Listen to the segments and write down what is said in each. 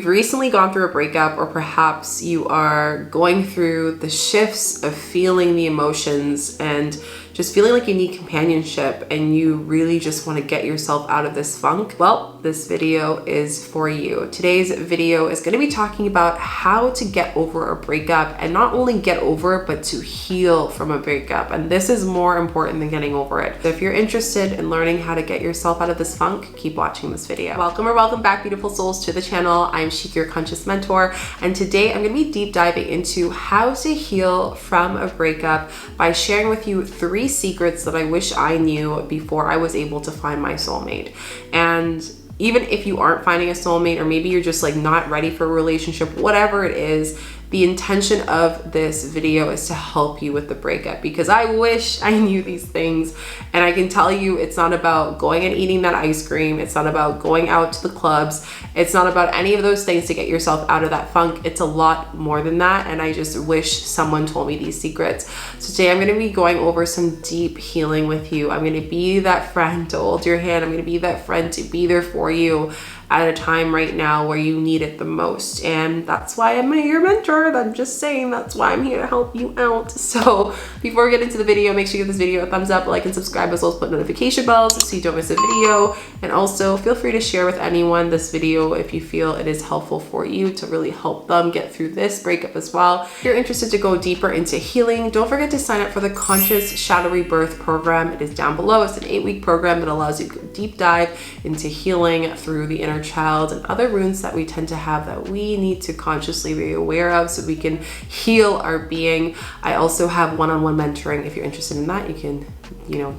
You've recently gone through a breakup, or perhaps you are going through the shifts of feeling the emotions and just feeling like you need companionship and you really just want to get yourself out of this funk. Well, this video is for you. Today's video is going to be talking about how to get over a breakup, and not only get over it, but to heal from a breakup. And this is more important than getting over it. So if you're interested in learning how to get yourself out of this funk, keep watching this video. Welcome back, beautiful souls, to the channel. I'm Shika, your conscious mentor, and today I'm going to be deep diving into how to heal from a breakup by sharing with you 3 secrets that I wish I knew before I was able to find my soulmate. And even if you aren't finding a soulmate, or maybe you're just like not ready for a relationship, whatever it is, the intention of this video is to help you with the breakup, because I wish I knew these things. And I can tell you, it's not about going and eating that ice cream. It's not about going out to the clubs. It's not about any of those things to get yourself out of that funk. It's a lot more than that. And I just wish someone told me these secrets. So today I'm going to be going over some deep healing with you. I'm going to be that friend to hold your hand. I'm going to be that friend to be there for you at a time right now where you need it the most. And that's why I'm your mentor. I'm just saying, that's why I'm here to help you out. So before we get into the video, make sure you give this video a thumbs up, like, and subscribe, as well as put notification bells so you don't miss a video. And also feel free to share with anyone this video if you feel it is helpful for you, to really help them get through this breakup as well. If you're interested to go deeper into healing, don't forget to sign up for the Conscious Shadow Rebirth program. It is down below. It's an 8-week program that allows you to deep dive into healing through the inner child and other wounds that we tend to have that we need to consciously be aware of so we can heal our being. I also have one-on-one mentoring. If you're interested in that, you can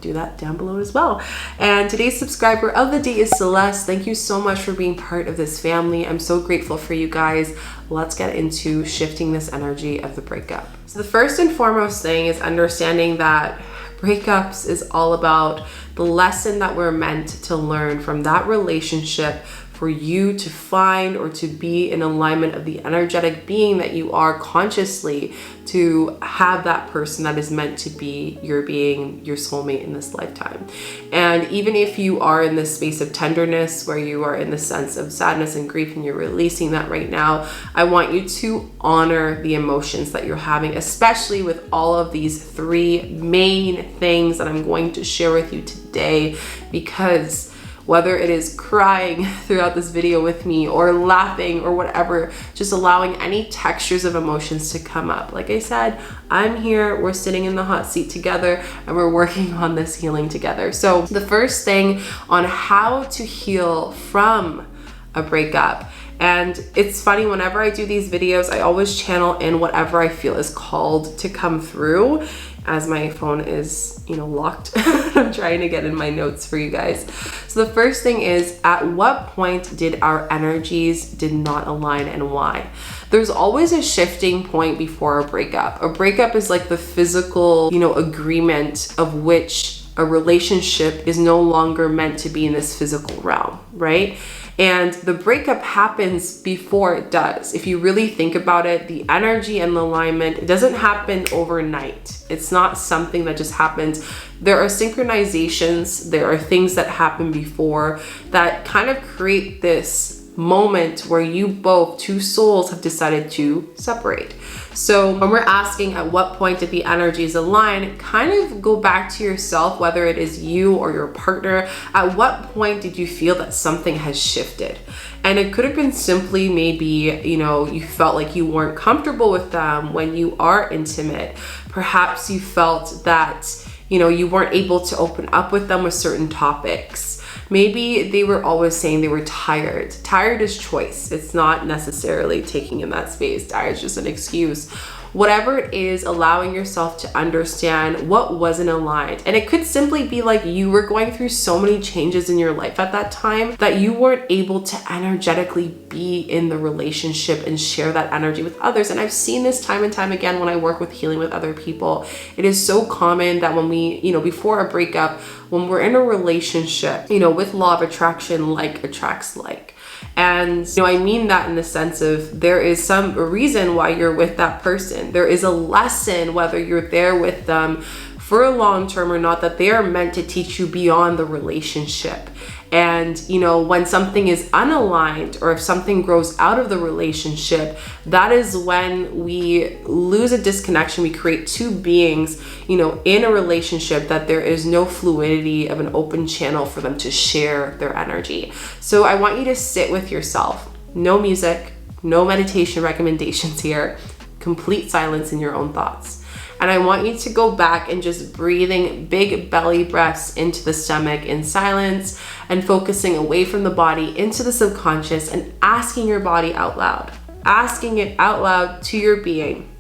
do that down below as well. And today's subscriber of the day is Celeste. Thank you so much for being part of this family. I'm so grateful for you guys. Let's get into shifting this energy of the breakup. So the first and foremost thing is understanding that breakups is all about the lesson that we're meant to learn from that relationship, for you to find or to be in alignment of the energetic being that you are consciously, to have that person that is meant to be your being, your soulmate in this lifetime. And even if you are in this space of tenderness, where you are in the sense of sadness and grief and you're releasing that right now, I want you to honor the emotions that you're having, especially with all of these 3 main things that I'm going to share with you today. Because whether it is crying throughout this video with me, or laughing, or whatever, just allowing any textures of emotions to come up. Like I said, I'm here, we're sitting in the hot seat together, and we're working on this healing together. So the first thing on how to heal from a breakup, and it's funny, whenever I do these videos, I always channel in whatever I feel is called to come through, as my phone is, locked. I'm trying to get in my notes for you guys. So the first thing is, at what point did our energies did not align, and why? There's always a shifting point before a breakup. A breakup is like the physical, agreement of which a relationship is no longer meant to be in this physical realm, right? And the breakup happens before it does. If you really think about it, the energy and the alignment, it doesn't happen overnight. It's not something that just happens. There are synchronizations, there are things that happen before that kind of create this moment where you both, 2 souls, have decided to separate. So when we're asking at what point did the energies align, kind of go back to yourself, whether it is you or your partner. At what point did you feel that something has shifted? And it could have been simply maybe, you felt like you weren't comfortable with them when you are intimate. Perhaps you felt that, you weren't able to open up with them with certain topics. Maybe they were always saying they were tired. Tired is choice. It's not necessarily taking in that space. Tired is just an excuse. Whatever it is, allowing yourself to understand what wasn't aligned. And it could simply be like you were going through so many changes in your life at that time that you weren't able to energetically be in the relationship and share that energy with others. And I've seen this time and time again when I work with healing with other people. It is so common that when we, before a breakup, when we're in a relationship, with law of attraction, like attracts like. And I mean that in the sense of there is some reason why you're with that person. There is a lesson, whether you're there with them for a long term or not, that they are meant to teach you beyond the relationship. And, you know, when something is unaligned or if something grows out of the relationship, that is when we lose a disconnection. We create two beings, you know, in a relationship that there is no fluidity of an open channel for them to share their energy. So I want you to sit with yourself. No music, no meditation recommendations here. Complete silence in your own thoughts. And I want you to go back and just breathing big belly breaths into the stomach in silence and focusing away from the body into the subconscious and asking your body out loud, asking it out loud to your being.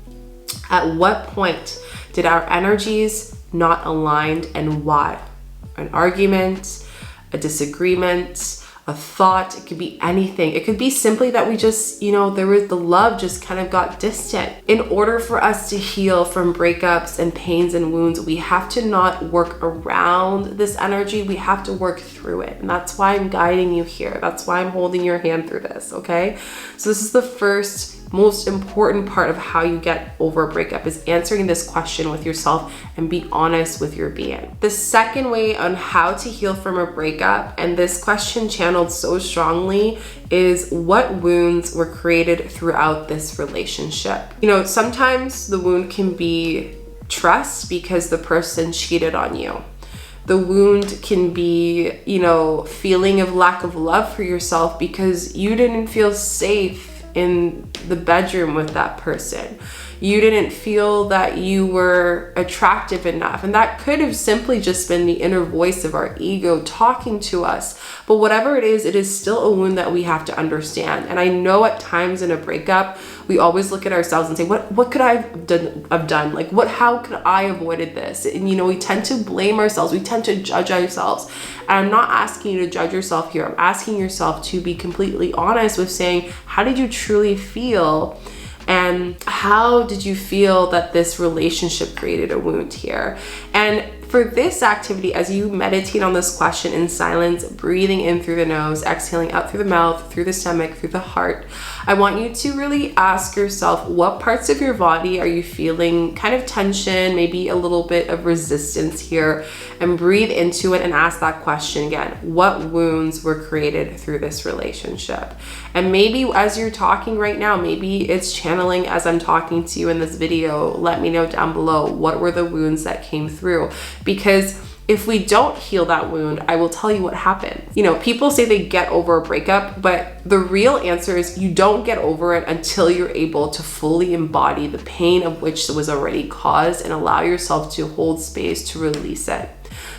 At what point did our energies not aligned and why? An argument, a disagreement, a thought, it could be anything. It could be simply that we just, you know, the love just kind of got distant. In order for us to heal from breakups and pains and wounds, we have to not work around this energy. We have to work through it. And that's why I'm guiding you here. That's why I'm holding your hand through this, okay? So this is the first most important part of how you get over a breakup, is answering this question with yourself and be honest with your being. The second way on how to heal from a breakup, and this question channeled so strongly, is what wounds were created throughout this relationship. You know, sometimes the wound can be trust because the person cheated on you. The wound can be, you know, feeling of lack of love for yourself because you didn't feel safe in the bedroom with that person. You didn't feel that you were attractive enough. And that could have simply just been the inner voice of our ego talking to us. But whatever it is still a wound that we have to understand. And I know at times in a breakup, we always look at ourselves and say, what could I have done? Like, how could I have avoided this? And, you know, we tend to blame ourselves. We tend to judge ourselves. And I'm not asking you to judge yourself here. I'm asking yourself to be completely honest with saying, how did you truly feel? And how did you feel that this relationship created a wound here? And for this activity, as you meditate on this question in silence, breathing in through the nose, exhaling out through the mouth, through the stomach, through the heart, I want you to really ask yourself, what parts of your body are you feeling kind of tension, maybe a little bit of resistance here, and breathe into it and ask that question again. What wounds were created through this relationship? And maybe as you're talking right now, maybe it's channeling as I'm talking to you in this video. Let me know down below, what were the wounds that came through? Because if we don't heal that wound, I will tell you what happened. You know, people say they get over a breakup, but the real answer is you don't get over it until you're able to fully embody the pain of which was already caused and allow yourself to hold space to release it.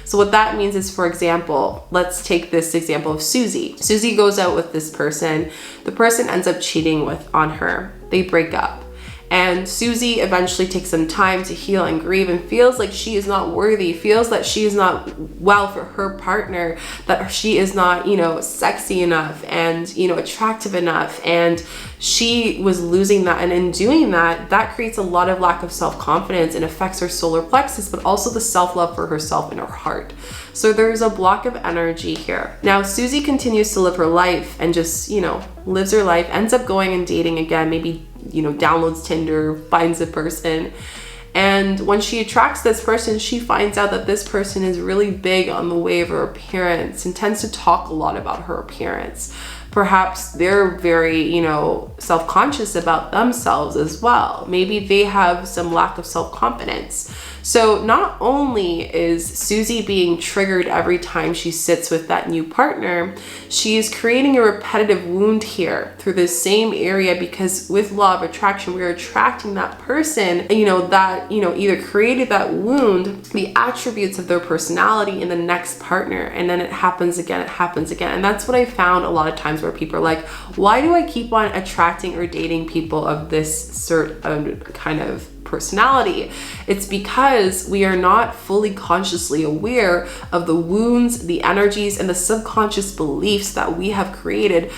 So what that means is, for example, let's take this example of Susie. Susie goes out with this person. The person ends up cheating on her. They break up. And Susie eventually takes some time to heal and grieve and feels like she is not worthy, feels that she is not well for her partner, that she is not, you know, sexy enough and, you know, attractive enough. And she was losing that. And in doing that, that creates a lot of lack of self-confidence and affects her solar plexus, but also the self-love for herself and her heart. So there's a block of energy here. Now, Susie continues to live her life and just, you know, lives her life, ends up going and dating again, maybe, you know, downloads Tinder, finds a person. And when she attracts this person, she finds out that this person is really big on the way of her appearance and tends to talk a lot about her appearance. Perhaps they're very, you know, self-conscious about themselves as well. Maybe they have some lack of self-confidence. So not only is Susie being triggered every time she sits with that new partner, she is creating a repetitive wound here through this same area, because with law of attraction, we're attracting that person, you know, that, you know, either created that wound, the attributes of their personality in the next partner. And then it happens again, it happens again. And that's what I found a lot of times where people are like, why do I keep on attracting or dating people of this certain kind of personality? It's because we are not fully consciously aware of the wounds, the energies, and the subconscious beliefs that we have created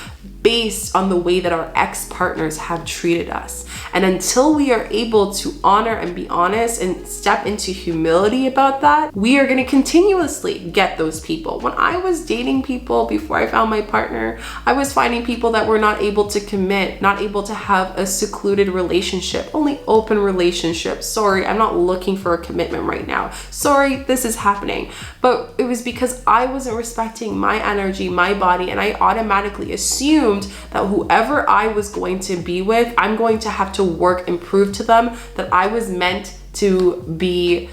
based on the way that our ex-partners have treated us. And until we are able to honor and be honest and step into humility about that, we are going to continuously get those people. When I was dating people before I found my partner, I was finding people that were not able to commit, not able to have a secluded relationship, only open relationships. Sorry, I'm not looking for a commitment right now. Sorry, this is happening. But it was because I wasn't respecting my energy, my body, and I automatically assumed that whoever I was going to be with, I'm going to have to work and prove to them that I was meant to be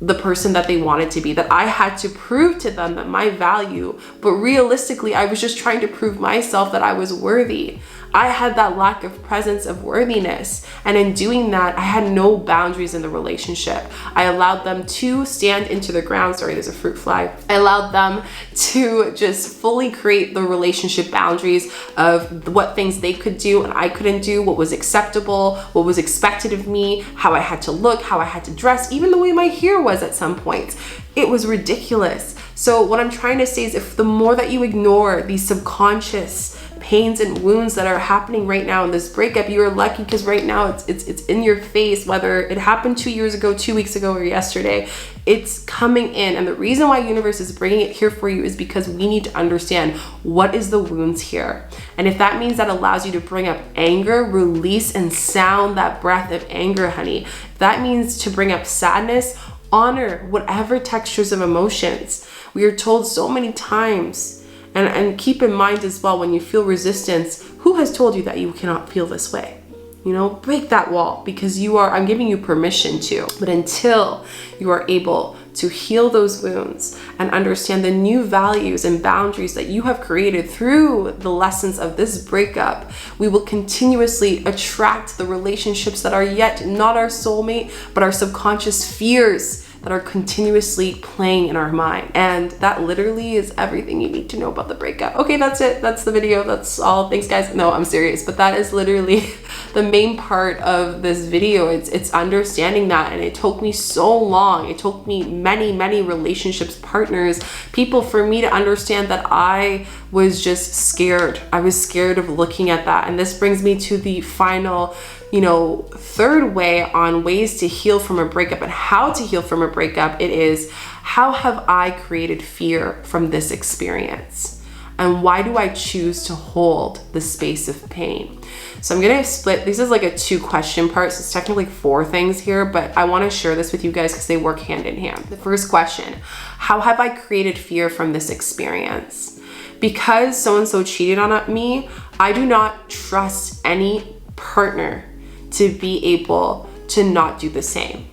the person that they wanted to be, that I had to prove to them that my value, but realistically, I was just trying to prove myself that I was worthy. I had that lack of presence of worthiness. And in doing that, I had no boundaries in the relationship. I allowed them to stand into the ground. Sorry, there's a fruit fly. I allowed them to just fully create the relationship boundaries of what things they could do and I couldn't do, what was acceptable, what was expected of me, how I had to look, how I had to dress, even the way my hair was at some points. It was ridiculous. So what I'm trying to say is, if the more that you ignore these subconscious pains and wounds that are happening right now in this breakup, you are lucky because right now it's in your face, whether it happened 2 years ago, 2 weeks ago, or yesterday, it's coming in. And the reason why universe is bringing it here for you is because we need to understand what is the wounds here. And if that means that allows you to bring up anger, release and sound that breath of anger, honey. If that means to bring up sadness, honor whatever textures of emotions. We are told so many times, and keep in mind as well, when you feel resistance, who has told you that you cannot feel this way? You know, break that wall, because I'm giving you permission to. But until you are able to heal those wounds and understand the new values and boundaries that you have created through the lessons of this breakup, we will continuously attract the relationships that are yet not our soulmate, but our subconscious fears that are continuously playing in our mind. And that literally is everything you need to know about the breakup. Okay, that's it. That's the video. That's all. Thanks, guys. No, I'm serious. But that is literally the main part of this video. It's understanding that. And it took me so long. It took me many relationships, partners, people, for me to understand that I was just scared. I was scared of looking at that. And this brings me to the final, third way on ways to heal from a breakup and how to heal from a breakup. It is, how have I created fear from this experience? And why do I choose to hold the space of pain? So I'm gonna split, this is like a 2-question part, so it's technically 4 things here, but I wanna share this with you guys because they work hand in hand. The first question, how have I created fear from this experience? Because so-and-so cheated on me, I do not trust any partner to be able to not do the same.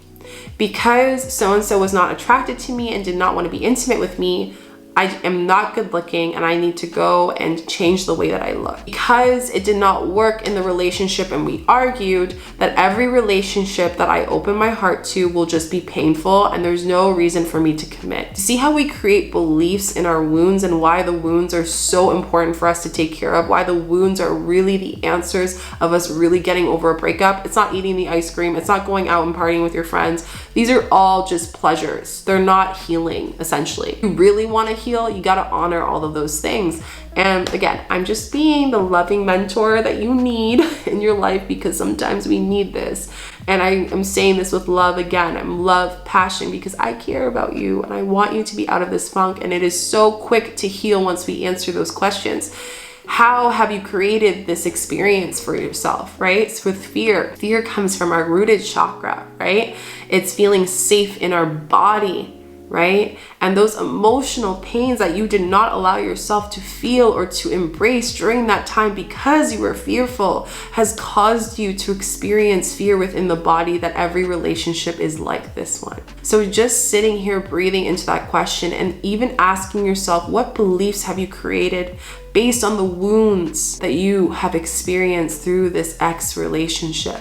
Because so-and-so was not attracted to me and did not want to be intimate with me, I am not good looking and I need to go and change the way that I look. Because it did not work in the relationship and we argued, that every relationship that I open my heart to will just be painful and there's no reason for me to commit. See how we create beliefs in our wounds and why the wounds are so important for us to take care of, why the wounds are really the answers of us really getting over a breakup. It's not eating the ice cream. It's not going out and partying with your friends. These are all just pleasures. They're not healing, essentially. If you really want to heal, you got to honor all of those things. And again, I'm just being the loving mentor that you need in your life, because sometimes we need this. And I am saying this with love again. I'm love, passion, because I care about you and I want you to be out of this funk. And it is so quick to heal once we answer those questions. How have you created this experience for yourself, right? It's with fear. Fear comes from our rooted chakra, right? It's feeling safe in our body, right? And those emotional pains that you did not allow yourself to feel or to embrace during that time because you were fearful has caused you to experience fear within the body, that every relationship is like this one. So just sitting here breathing into that question and even asking yourself, what beliefs have you created based on the wounds that you have experienced through this ex relationship?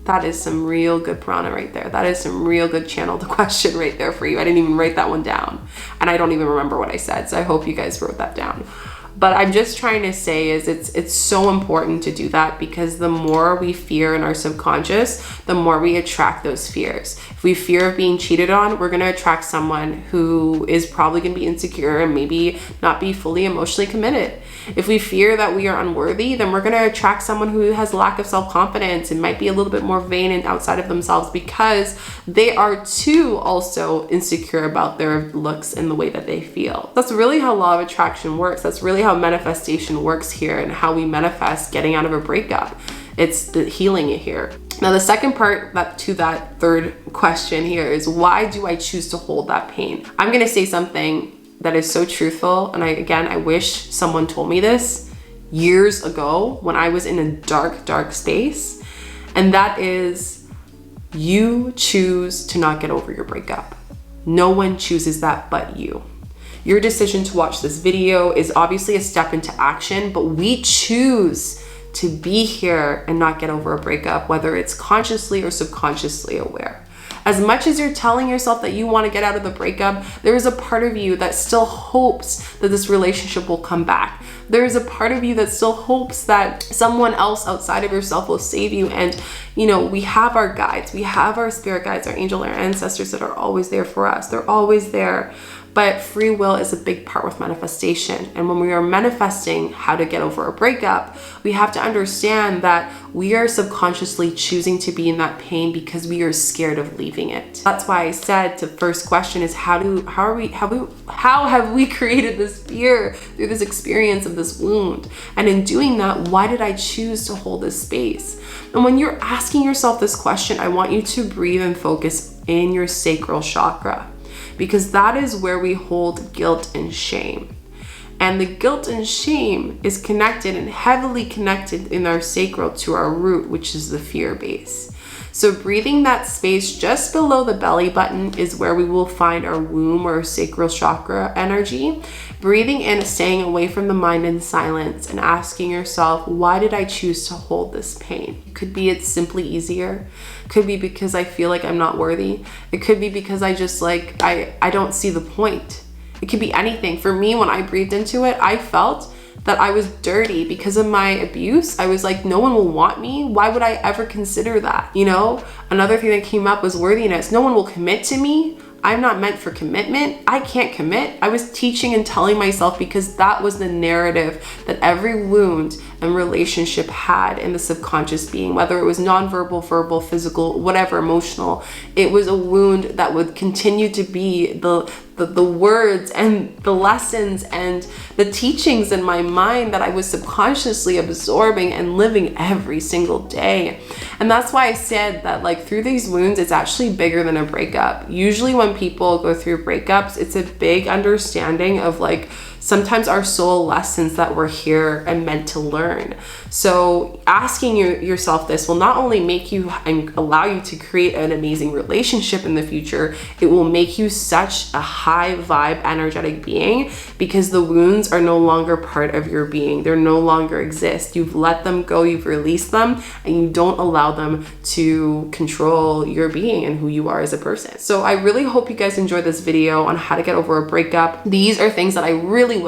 That is some real good prana right there. That is some real good channeled question right there for you. I didn't even write that one down. And I don't even remember what I said. So I hope you guys wrote that down. But I'm just trying to say is it's so important to do that, because the more we fear in our subconscious, the more we attract those fears. If we fear of being cheated on, we're going to attract someone who is probably going to be insecure and maybe not be fully emotionally committed. If we fear that we are unworthy, then we're going to attract someone who has lack of self-confidence and might be a little bit more vain and outside of themselves because they are too also insecure about their looks and the way that they feel. That's really how law of attraction works. That's really how manifestation works here, and how we manifest getting out of a breakup. It's the healing it here. Now, the second part to that third question here is, why do I choose to hold that pain? I'm going to say something that is so truthful. And I wish someone told me this years ago when I was in a dark, dark space. And that is, you choose to not get over your breakup. No one chooses that but you. Your decision to watch this video is obviously a step into action, but we choose to be here and not get over a breakup, whether it's consciously or subconsciously aware. As much as you're telling yourself that you want to get out of the breakup, there is a part of you that still hopes that this relationship will come back. There is a part of you that still hopes that someone else outside of yourself will save you. And, we have our guides, we have our spirit guides, our angel, our ancestors that are always there for us. They're always there. But free will is a big part with manifestation. And when we are manifesting how to get over a breakup, we have to understand that we are subconsciously choosing to be in that pain because we are scared of leaving it. That's why I said the first question is, how have we created this fear through this experience of this wound? And in doing that, why did I choose to hold this space? And when you're asking yourself this question, I want you to breathe and focus in your sacral chakra, because that is where we hold guilt and shame. And the guilt and shame is connected and heavily connected in our sacral to our root, which is the fear base. So breathing that space just below the belly button is where we will find our womb or sacral chakra energy. Breathing in, staying away from the mind in silence, and asking yourself, why did I choose to hold this pain? It could be it's simply easier. It could be because I feel like I'm not worthy. It could be because I just I don't see the point. It could be anything. For me, when I breathed into it, I felt that I was dirty because of my abuse. I was like, no one will want me. Why would I ever consider that? Another thing that came up was worthiness. No one will commit to me. I'm not meant for commitment. I can't commit. I was teaching and telling myself, because that was the narrative that every wound and relationship had in the subconscious being, whether it was nonverbal, verbal, physical, whatever, emotional. It was a wound that would continue to be the words and the lessons and the teachings in my mind that I was subconsciously absorbing and living every single day. And that's why I said that through these wounds, it's actually bigger than a breakup. Usually when people go through breakups, it's a big understanding of sometimes our soul lessons that we're here and meant to learn. So asking yourself this will not only make you and allow you to create an amazing relationship in the future, it will make you such a high vibe, energetic being, because the wounds are no longer part of your being. They no longer exist. You've let them go, you've released them, and you don't allow them to control your being and who you are as a person. So I really hope you guys enjoyed this video on how to get over a breakup. These are things that I really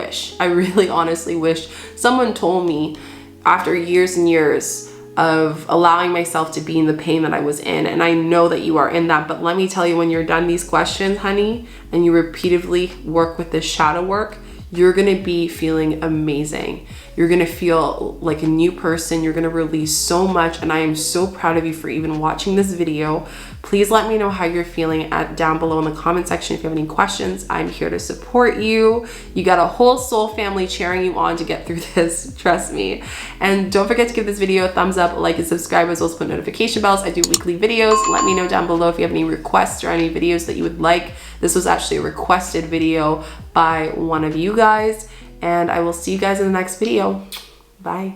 honestly wish someone told me after years and years of allowing myself to be in the pain that I was in. And I know that you are in that, but let me tell you, when you're done these questions, honey, and you repeatedly work with this shadow work, you're gonna be feeling amazing. You're gonna feel like a new person. You're gonna release so much, and I am so proud of you for even watching this video. Please let me know how you're feeling down below in the comment section. If you have any questions, I'm here to support you. You got a whole soul family cheering you on to get through this, trust me. And don't forget to give this video a thumbs up, like, and subscribe, as well as put notification bells. I do weekly videos. Let me know down below if you have any requests or any videos that you would like. This was actually a requested video by one of you guys, and I will see you guys in the next video. Bye.